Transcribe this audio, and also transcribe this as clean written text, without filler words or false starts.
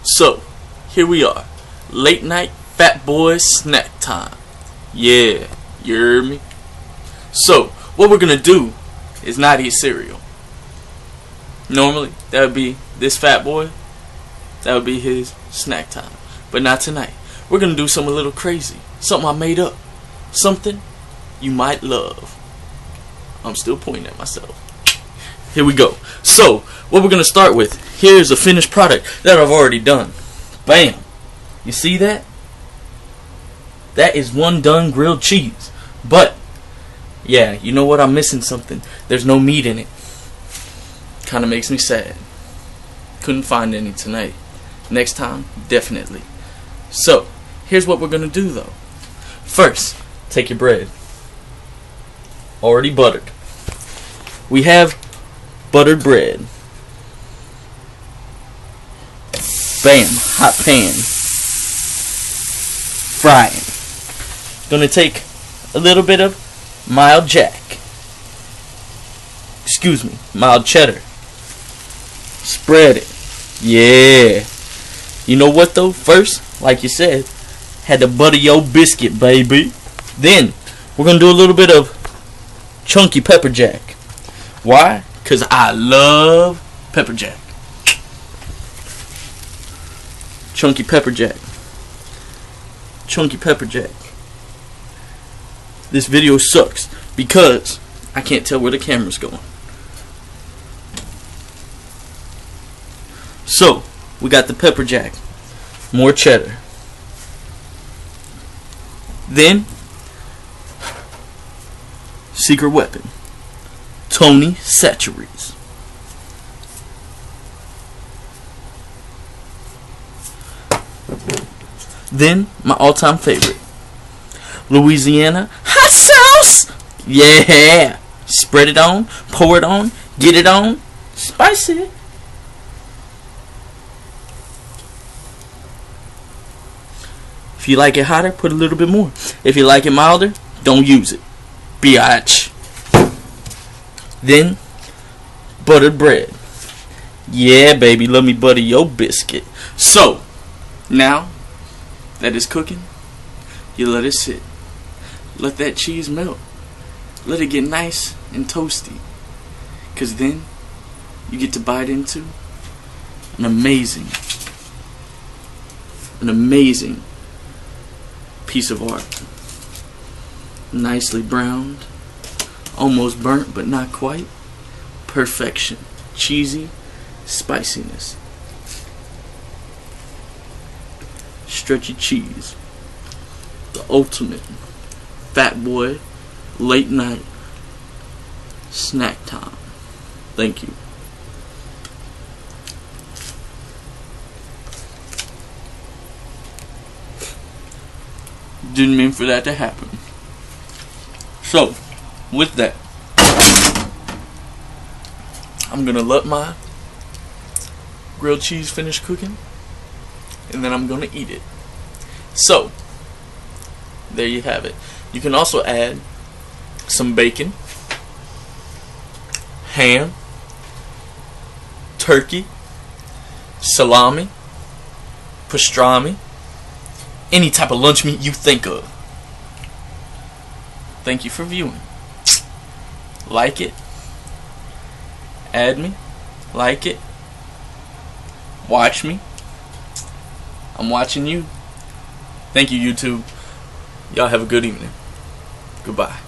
So, here we are. Late night fat boy snack time. Yeah, you heard me? So, what we're gonna do is not eat cereal. Normally, that would be this fat boy. That would be his snack time. But not tonight. We're gonna do something a little crazy. Something I made up. Something you might love. I'm still pointing at myself. Here we go. So, what we're going to start with, here's a finished product that I've already done. Bam. You see that? That is one done grilled cheese. But, yeah, you know what? I'm missing something. There's no meat in it. Kind of makes me sad. Couldn't find any tonight. Next time, definitely. So, here's what we're going to do, though. First, take your bread. Already buttered. We have buttered bread. Bam, hot pan. Frying. Gonna take a little bit of mild jack. Excuse me, mild cheddar. Spread it. Yeah. You know what though? First, like you said, had to butter your biscuit, baby. Then, we're gonna do a little bit of chunky pepper jack. Why? Because I love pepper jack. Chunky pepper jack. Chunky pepper jack. This video sucks because I can't tell where the camera's going. So, we got the pepper jack. More cheddar. Then, secret weapon. Tony Chachere's. Then, my all-time favorite. Louisiana hot sauce! Yeah! Spread it on, pour it on, get it on, spicy. If you like it hotter, put a little bit more. If you like it milder, don't use it. Biatch. Then, buttered bread. Yeah, baby, let me butter your biscuit. So, now that it's cooking, you let it sit. Let that cheese melt. Let it get nice and toasty. Because then, you get to bite into an amazing piece of art. Nicely browned. Almost burnt, but not quite. Perfection. Cheesy spiciness. Stretchy cheese. The ultimate fat boy late night snack time. Thank you. Didn't mean for that to happen. So, with that, I'm gonna let my grilled cheese finish cooking, and then I'm gonna eat it. So, there you have it. You can also add some bacon, ham, turkey, salami, pastrami, any type of lunch meat you think of. Thank you for viewing. Like it. Add me. Like it. Watch me. I'm watching you. Thank you, YouTube. Y'all have a good evening. Goodbye.